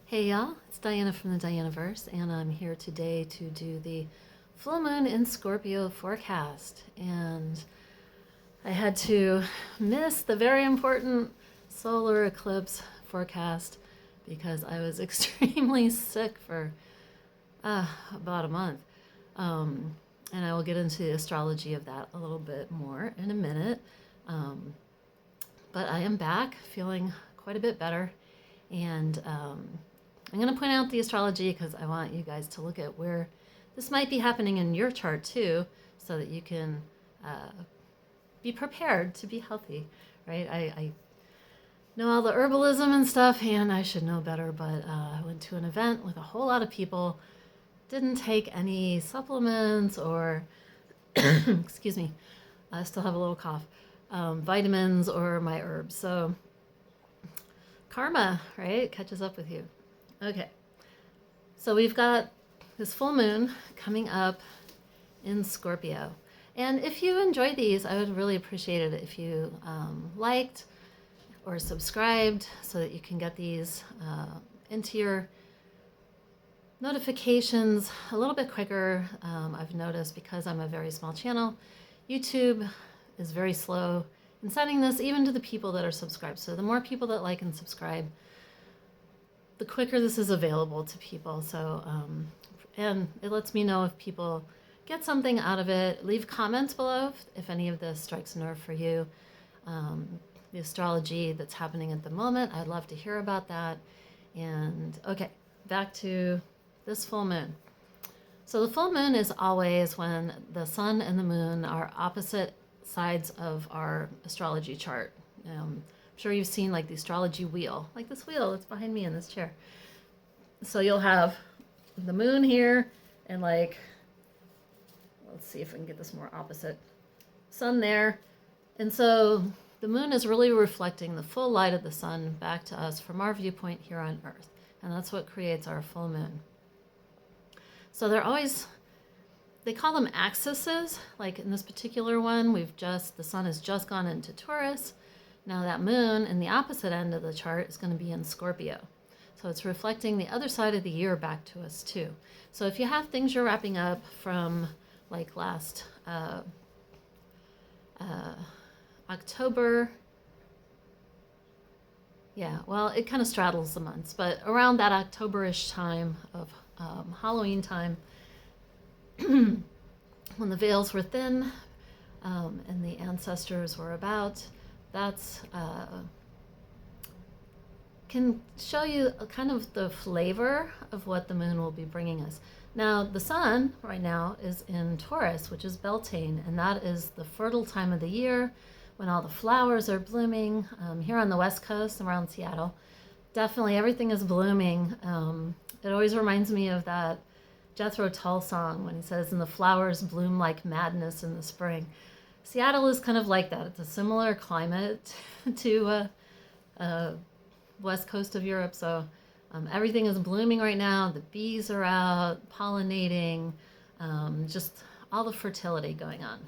Hey y'all, it's Diana from the Dianaverse, and I'm here today to do the full moon in Scorpio forecast. And I had to miss the very important solar eclipse forecast because I was extremely sick for about a month. And I will get into the astrology of that a little bit more in a minute. Um, but I am back feeling quite a bit better. And I'm going to point out the astrology because I want you guys to look at where this might be happening in your chart too, so that you can be prepared to be healthy, right? I know all the herbalism and stuff, and I should know better, but I went to an event with a whole lot of people, didn't take any supplements or, excuse me, I still have a little cough, vitamins or my herbs. So karma, right, catches up with you. Okay, so we've got this full moon coming up in Scorpio. And if you enjoy these, I would really appreciate it if you liked or subscribed so that you can get these into your notifications a little bit quicker. I've noticed because I'm a very small channel, YouTube is very slow in sending this even to the people that are subscribed. So the more people that like and subscribe, the quicker this is available to people. So, and it lets me know if people get something out of it. Leave comments below if any of this strikes a nerve for you. The astrology that's happening at the moment, I'd love to hear about that. And okay, back to this full moon. So the full moon is always when the sun and the moon are opposite sides of our astrology chart. I'm sure you've seen like the astrology wheel, like this wheel that's behind me in this chair. So you'll have the moon here and like, let's see if I can get this more opposite, sun there. And so the moon is really reflecting the full light of the sun back to us from our viewpoint here on Earth. And that's what creates our full moon. So they're always, they call them axes. Like in this particular one, the sun has just gone into Taurus. Now that moon in the opposite end of the chart is going to be in Scorpio. So it's reflecting the other side of the year back to us too. So if you have things you're wrapping up from like last October, yeah, well, it kind of straddles the months, but around that October-ish time of Halloween time, when the veils were thin and the ancestors were about, that's can show you kind of the flavor of what the moon will be bringing us. Now, the sun right now is in Taurus, which is Beltane, and that is the fertile time of the year when all the flowers are blooming. Here on the West Coast, around Seattle, definitely everything is blooming. It always reminds me of that Jethro Tull song when he says, "And the flowers bloom like madness in the spring." Seattle is kind of like that. It's a similar climate to west coast of Europe. So everything is blooming right now. The bees are out pollinating, just all the fertility going on.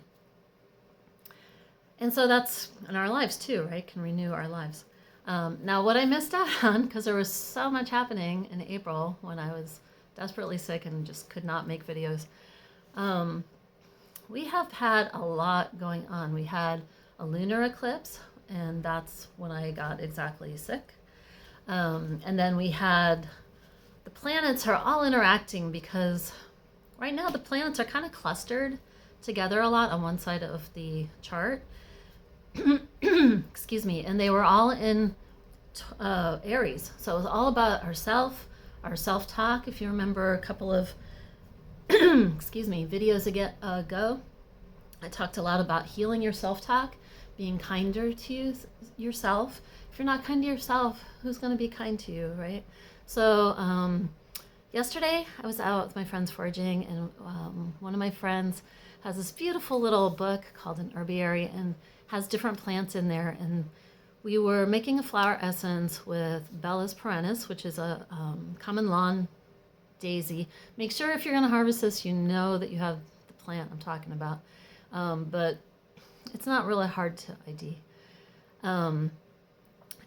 And so that's in our lives too, right? Can renew our lives. Now, what I missed out on, because there was so much happening in April when I was desperately sick and just could not make videos, we have had a lot going on. We had a lunar eclipse, and that's when I got exactly sick. And then we had the planets are all interacting because right now the planets are kind of clustered together a lot on one side of the chart. Excuse me. And they were all in Aries. So it was all about our self-talk. If you remember a couple of excuse me, videos ago, I talked a lot about healing your self-talk, being kinder to yourself. If you're not kind to yourself, who's going to be kind to you, right? So yesterday I was out with my friends foraging, and one of my friends has this beautiful little book called an herbiary and has different plants in there. And we were making a flower essence with Bellis perennis, which is a common lawn daisy. Make sure if you're going to harvest this, you know that you have the plant I'm talking about. But it's not really hard to ID.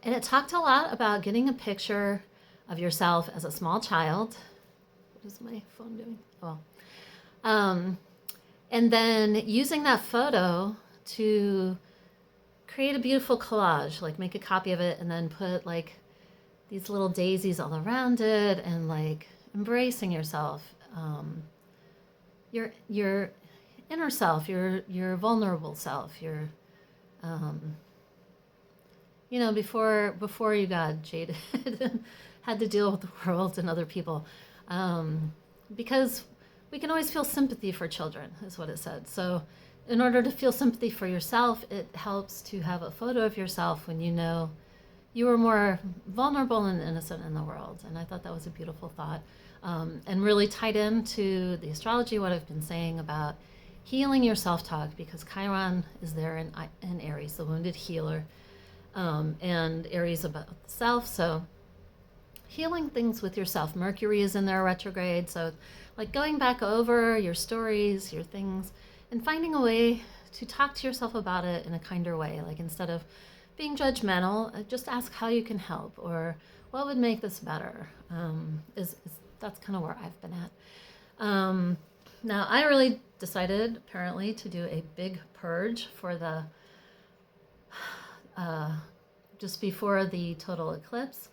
And it talked a lot about getting a picture of yourself as a small child. What is my phone doing? Oh. And then using that photo to create a beautiful collage, like make a copy of it and then put like these little daisies all around it, and like embracing yourself, your inner self, your vulnerable self, your before you got jaded and had to deal with the world and other people, because we can always feel sympathy for children, is what it said. So in order to feel sympathy for yourself, it helps to have a photo of yourself when you know you were more vulnerable and innocent in the world. And I thought that was a beautiful thought, and really tied into the astrology, what I've been saying about healing your self-talk, because Chiron is there in Aries, the wounded healer, and Aries about the self. So healing things with yourself. Mercury is in there retrograde. So like going back over your stories, your things, and finding a way to talk to yourself about it in a kinder way. Like instead of being judgmental, just ask how you can help or what would make this better. That's kind of where I've been at. Now I really decided apparently to do a big purge for the just before the total eclipse.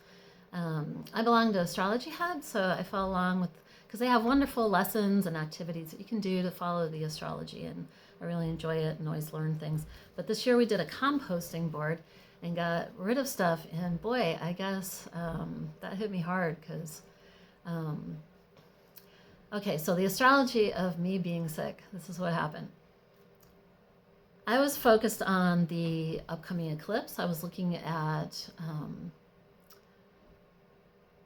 I belong to Astrology Hub, so I follow along with, because they have wonderful lessons and activities that you can do to follow the astrology, and I really enjoy it and always learn things. But this year we did a composting board and got rid of stuff, and boy, I guess that hit me hard because, okay, so the astrology of me being sick, this is what happened. I was focused on the upcoming eclipse. I was looking at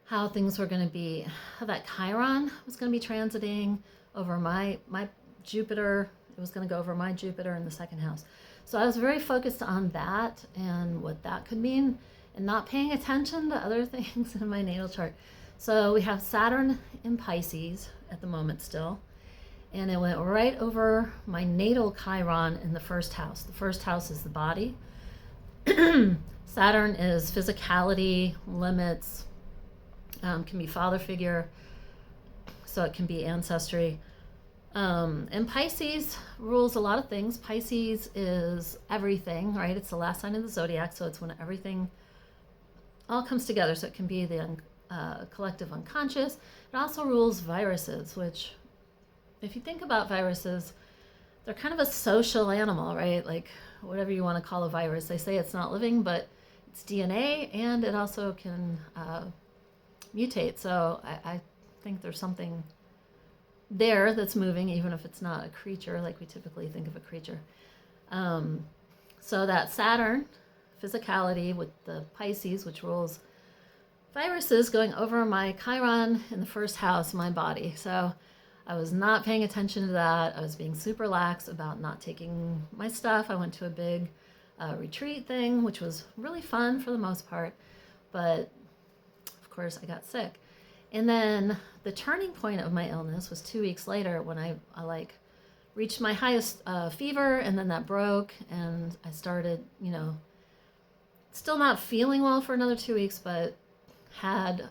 how things were going to be, how that Chiron was going to be transiting over my Jupiter. It was going to go over my Jupiter in the second house. So I was very focused on that and what that could mean, and not paying attention to other things in my natal chart. So we have Saturn in Pisces at the moment still, and it went right over my natal Chiron in the first house. The first house is the body. Saturn is physicality, limits, can be father figure, so it can be ancestry. And Pisces rules a lot of things. Pisces is everything, right? It's the last sign of the zodiac, so it's when everything all comes together. So it can be the collective unconscious. It also rules viruses, which, if you think about viruses, they're kind of a social animal, right? Like whatever you want to call a virus. They say it's not living, but it's DNA, and it also can mutate. So I think there's something there that's moving, even if it's not a creature like we typically think of a creature. So that Saturn, physicality, with the Pisces, which rules viruses, going over my Chiron in the first house, my body. So I was not paying attention to that. I was being super lax about not taking my stuff. I went to a big retreat thing, which was really fun for the most part, but of course I got sick. And then the turning point of my illness was 2 weeks later, when I like reached my highest fever, and then that broke, and I started, still not feeling well for another 2 weeks, but had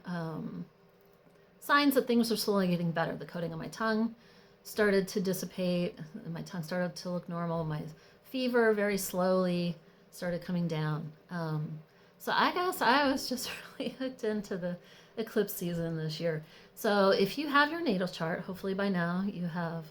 signs that things were slowly getting better. The coating on my tongue started to dissipate, and my tongue started to look normal. My fever very slowly started coming down. So I guess I was just really hooked into the eclipse season this year. So if you have your natal chart, hopefully by now you have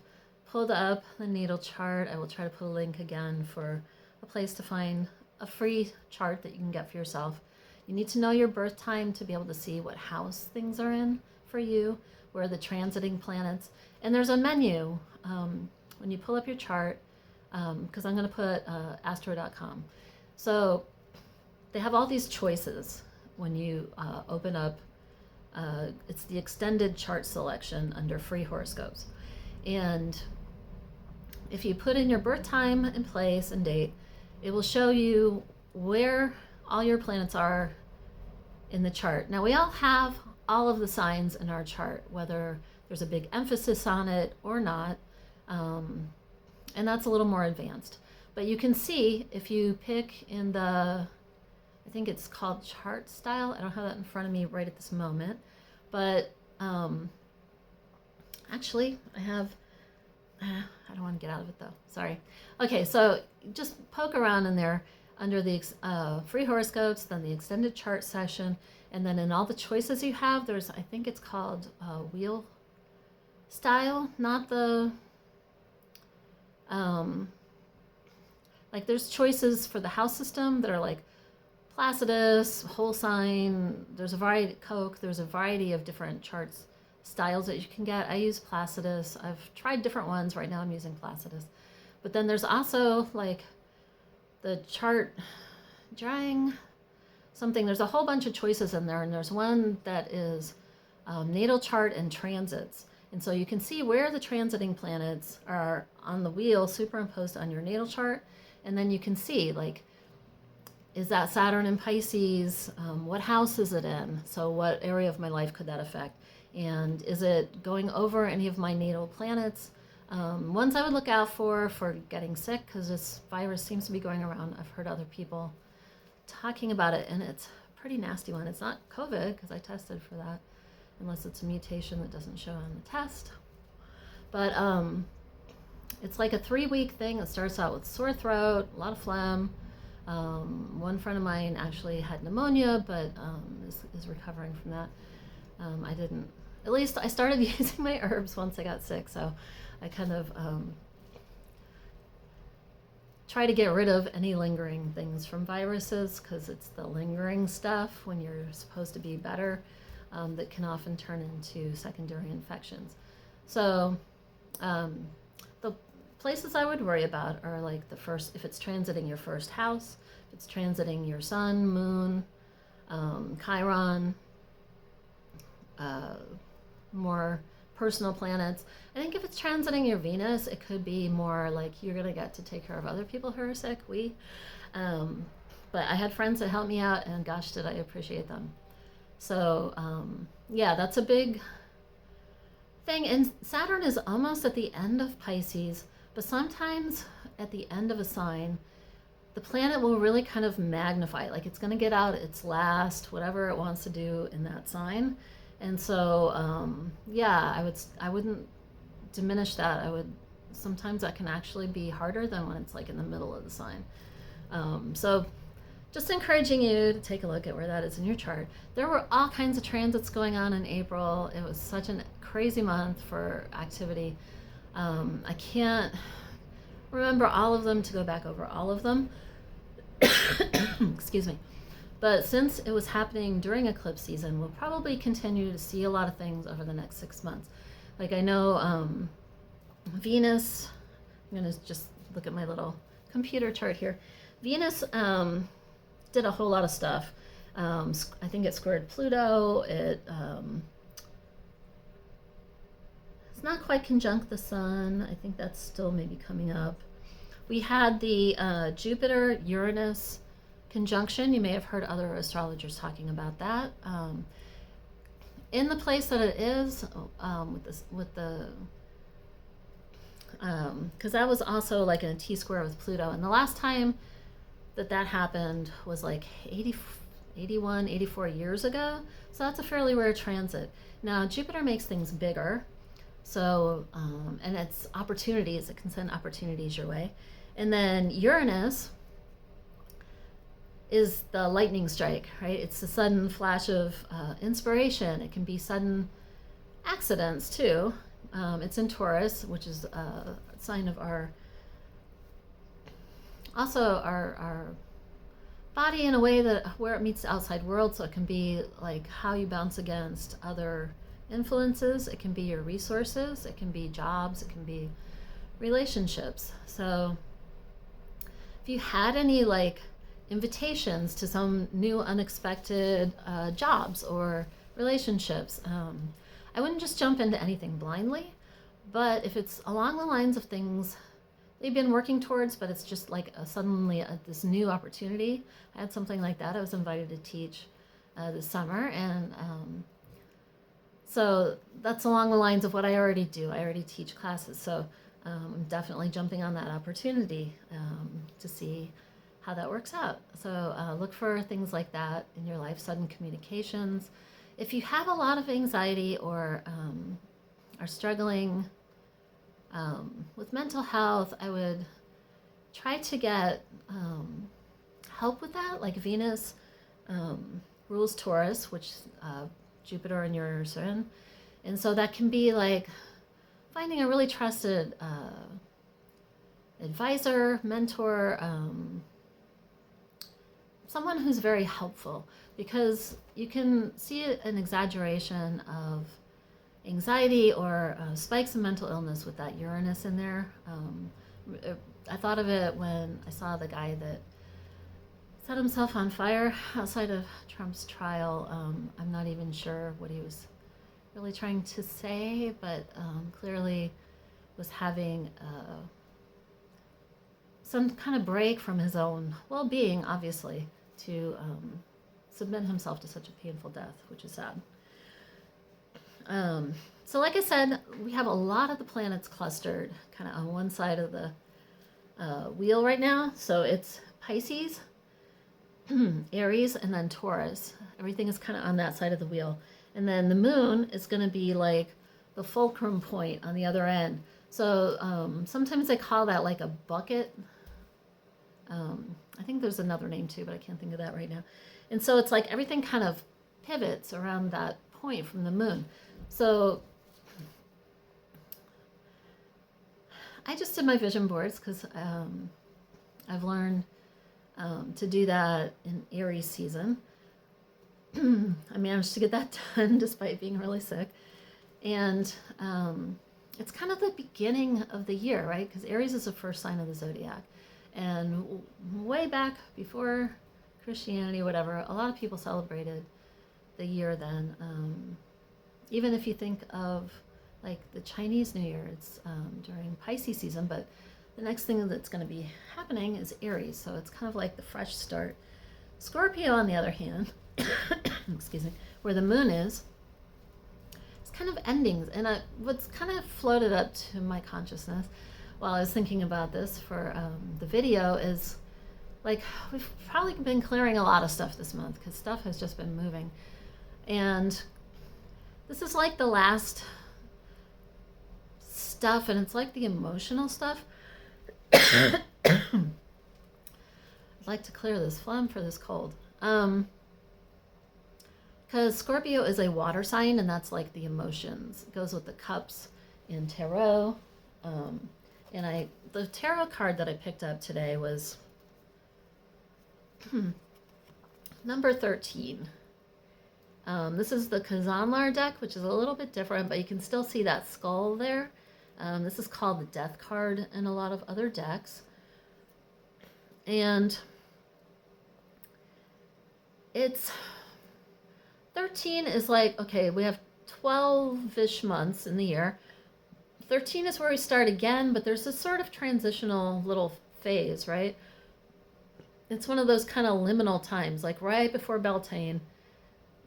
pulled up the natal chart. I will try to put a link again for a place to find a free chart that you can get for yourself. You need to know your birth time to be able to see what house things are in for you, where the transiting planets. And there's a menu when you pull up your chart, because I'm going to put astro.com. So they have all these choices when you open up. It's the extended chart selection under free horoscopes. And if you put in your birth time and place and date, it will show you where all your planets are in the chart. Now, we all have all of the signs in our chart, whether there's a big emphasis on it or not. And that's a little more advanced. But you can see if you pick in the, I think it's called chart style. I don't have that in front of me right at this moment, but actually I have, I don't want to get out of it though, sorry. Okay, so just poke around in there under the free horoscopes, then the extended chart session, and then in all the choices you have, there's, I think it's called wheel style, not the, like there's choices for the house system that are like Placidus, whole sign, there's a variety, Coke, there's a variety of different charts styles that you can get. I use Placidus. I've tried different ones. Right now I'm using Placidus. But then there's also like the chart drawing something. There's a whole bunch of choices in there, and there's one that is natal chart and transits. And so you can see where the transiting planets are on the wheel superimposed on your natal chart. And then you can see, like, is that Saturn in Pisces? What house is it in? So what area of my life could that affect? And is it going over any of my natal planets? Ones I would look out for getting sick, because this virus seems to be going around. I've heard other people talking about it, and it's a pretty nasty one. It's not COVID, because I tested for that, unless it's a mutation that doesn't show on the test. But it's like a 3-week thing. It starts out with sore throat, a lot of phlegm. One friend of mine actually had pneumonia, but is recovering from that. I didn't, at least I started using my herbs once I got sick, so I kind of try to get rid of any lingering things from viruses, because it's the lingering stuff when you're supposed to be better that can often turn into secondary infections. So the places I would worry about are like the first, if it's transiting your first house, if it's transiting your sun, moon, Chiron, more personal planets. I think if it's transiting your Venus, it could be more like you're going to get to take care of other people who are sick, but I had friends that helped me out, and gosh, did I appreciate them. So yeah, that's a big thing. And Saturn is almost at the end of Pisces, but sometimes at the end of a sign, the planet will really kind of magnify, like it's going to get out its last, whatever it wants to do in that sign. And so, yeah, I wouldn't diminish that. Sometimes that can actually be harder than when it's like in the middle of the sign. So just encouraging you to take a look at where that is in your chart. There were all kinds of transits going on in April. It was such a crazy month for activity. I can't remember all of them to go back over all of them. Excuse me. But since it was happening during eclipse season, we'll probably continue to see a lot of things over the next 6 months. Like I know Venus, I'm going to just look at my little computer chart here. Venus did a whole lot of stuff. I think it squared Pluto. It's not quite conjunct the sun. I think that's still maybe coming up. We had the Jupiter-Uranus conjunction. You may have heard other astrologers talking about that. In the place that it is, because that was also like in a T-square with Pluto. And the last time that happened was like 81, 84 years ago. So that's a fairly rare transit. Now, Jupiter makes things bigger. So, and it's opportunities. It can send opportunities your way. And then Uranus is the lightning strike, right? It's a sudden flash of inspiration. It can be sudden accidents too. It's in Taurus, which is a sign of our body in a way that where it meets the outside world. So it can be like how you bounce against other influences. It can be your resources. It can be jobs. It can be relationships. So if you had any like invitations to some new unexpected jobs or relationships, I wouldn't just jump into anything blindly, but if it's along the lines of things they've been working towards, but it's just like suddenly this new opportunity. I had something like that. I was invited to teach this summer, and so that's along the lines of what I already do. I already teach classes, so I'm definitely jumping on that opportunity to see how that works out. So look for things like that in your life, sudden communications. If you have a lot of anxiety or are struggling with mental health, I would try to get help with that, like Venus rules Taurus, which Jupiter and Uranus are in. And so that can be like finding a really trusted advisor, mentor, someone who's very helpful, because you can see an exaggeration of anxiety or spikes in mental illness with that Uranus in there. I thought of it when I saw the guy that set himself on fire outside of Trump's trial. I'm not even sure what he was really trying to say, but clearly was having some kind of break from his own well-being, obviously, to submit himself to such a painful death, which is sad. So like I said, we have a lot of the planets clustered kind of on one side of the wheel right now. So it's Pisces, Aries, and then Taurus. Everything is kind of on that side of the wheel. And then the moon is going to be like the fulcrum point on the other end. So sometimes they call that like a bucket. I think there's another name too, but I can't think of that right now. And so it's like everything kind of pivots around that point from the moon. So I just did my vision boards because I've learned to do that in Aries season. I managed to get that done despite being really sick. And it's kind of the beginning of the year, right? Because Aries is the first sign of the zodiac. And way back before Christianity, whatever, a lot of people celebrated the year then. Even if you think of like the Chinese New Year, it's during Pisces season, but the next thing that's going to be happening is Aries. So it's kind of like the fresh start. Scorpio, on the other hand, excuse me, where the moon is, it's kind of endings. And what's kind of floated up to my consciousness while I was thinking about this for the video is like we've probably been clearing a lot of stuff this month because stuff has just been moving. And this is like the last stuff, and it's like the emotional stuff. I'd like to clear this phlegm for this cold. Because Scorpio is a water sign, and that's like the emotions. It goes with the cups in tarot. And the tarot card that I picked up today was number 13. This is the Kazanlar deck, which is a little bit different, but you can still see that skull there. This is called the Death card in a lot of other decks. And it's 13 is like, okay, we have 12-ish months in the year. 13 is where we start again, but there's this sort of transitional little phase, right? It's one of those kind of liminal times, like right before Beltane.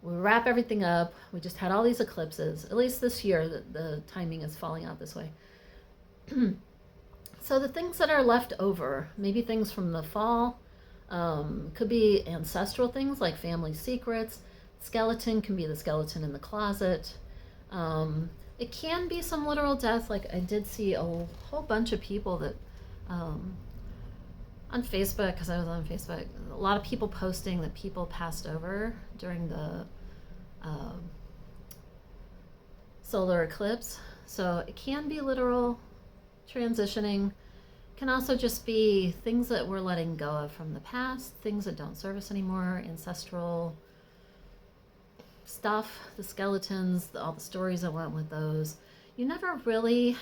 We wrap everything up. We just had all these eclipses. At least this year, the timing is falling out this way. So the things that are left over, maybe things from the fall, could be ancestral things like family secrets. Skeleton can be the skeleton in the closet. It can be some literal death. Like I did see a whole bunch of people that on Facebook, because I was on Facebook, a lot of people posting that people passed over during the solar eclipse. So it can be literal transitioning. It can also just be things that we're letting go of from the past, things that don't serve us anymore, ancestral stuff, the skeletons, all the stories that went with those. You never really,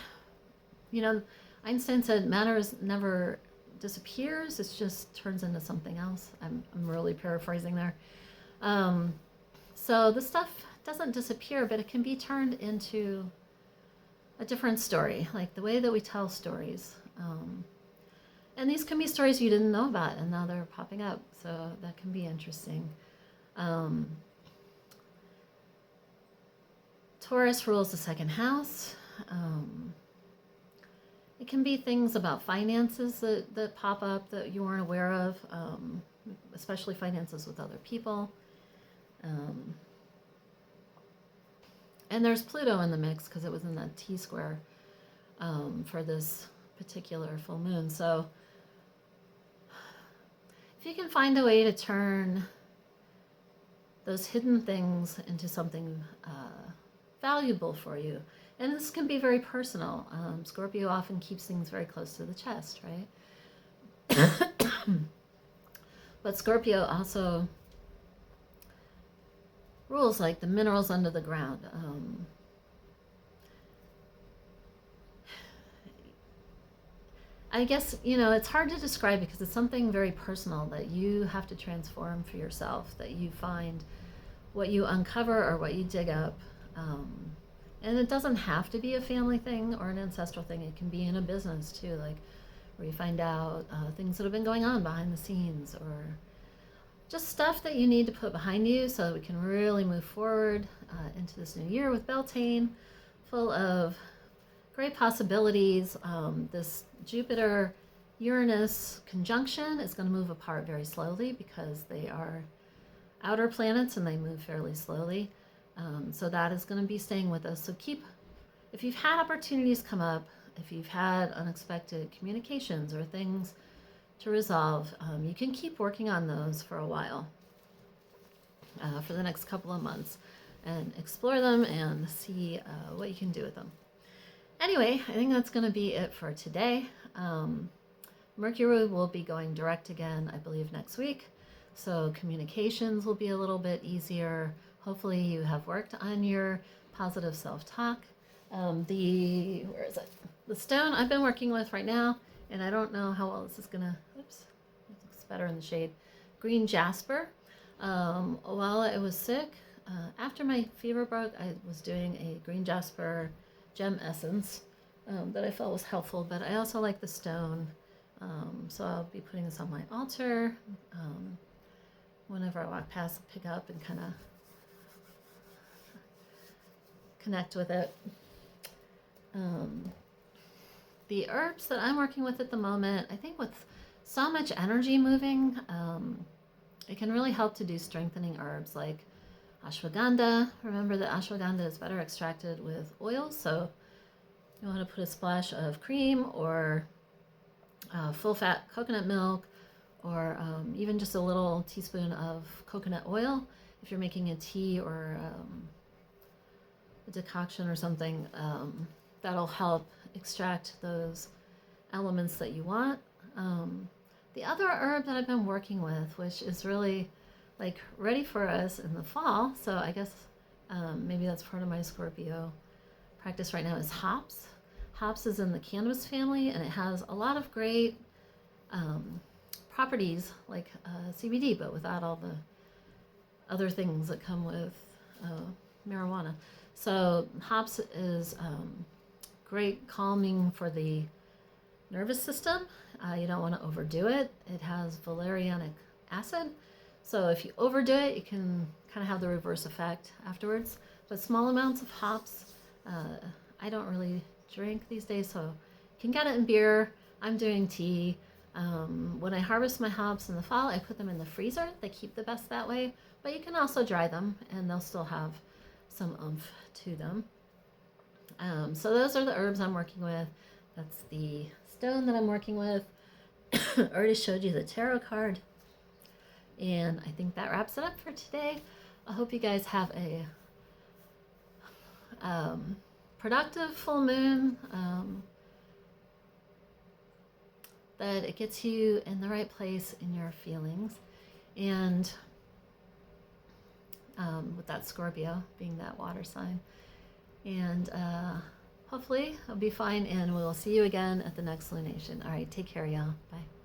Einstein said matter never disappears, it just turns into something else. I'm really paraphrasing there. So the stuff doesn't disappear, but it can be turned into a different story, like the way that we tell stories. And these can be stories you didn't know about, and now they're popping up, so that can be interesting. Taurus rules the second house. It can be things about finances that pop up that you weren't aware of, especially finances with other people. Um, and there's Pluto in the mix because it was in that T-square for this particular full moon. So if you can find a way to turn those hidden things into something valuable for you, and this can be very personal. Scorpio often keeps things very close to the chest, right? But Scorpio also rules like the minerals under the ground. I guess, it's hard to describe because it's something very personal that you have to transform for yourself, that you find what you uncover or what you dig up. And it doesn't have to be a family thing or an ancestral thing. It can be in a business too, like where you find out things that have been going on behind the scenes, or just stuff that you need to put behind you so we can really move forward into this new year with Beltane, full of great possibilities. This Jupiter-Uranus conjunction is going to move apart very slowly because they are outer planets and they move fairly slowly. So that is going to be staying with us. So if you've had opportunities come up, if you've had unexpected communications or things to resolve, you can keep working on those for a while, for the next couple of months, and explore them and see what you can do with them. Anyway, I think that's going to be it for today. Mercury will be going direct again, I believe, next week. So communications will be a little bit easier. Hopefully you have worked on your positive self-talk. Where is it? The stone I've been working with right now, and I don't know how well this is gonna, oops, it looks better in the shade. Green jasper. While I was sick, after my fever broke, I was doing a green jasper gem essence that I felt was helpful, but I also like the stone. So I'll be putting this on my altar. Whenever I walk past, pick up and kind of connect with it. The herbs that I'm working with at the moment, I think with so much energy moving, it can really help to do strengthening herbs like ashwagandha. Remember that ashwagandha is better extracted with oils, so you want to put a splash of cream or full fat coconut milk, or even just a little teaspoon of coconut oil if you're making a tea or a decoction or something. That'll help extract those elements that you want. The other herb that I've been working with, which is really like ready for us in the fall, so I guess maybe that's part of my Scorpio practice right now, is hops. Hops is in the cannabis family, and it has a lot of great properties like CBD, but without all the other things that come with marijuana. So hops is great calming for the nervous system. You don't want to overdo it. It has valerianic acid, so if you overdo it, you can kind of have the reverse effect afterwards. But small amounts of hops, I don't really drink these days, so you can get it in beer. I'm doing tea. When I harvest my hops in the fall, I put them in the freezer. They keep the best that way, but you can also dry them and they'll still have some oomph to them. So those are the herbs I'm working with. That's the stone that I'm working with. I already showed you the tarot card, and I think that wraps it up for today. I hope you guys have a productive full moon, that it gets you in the right place in your feelings, and with that Scorpio being that water sign. And hopefully I'll be fine, and we'll see you again at the next lunation. All right, take care, y'all. Bye.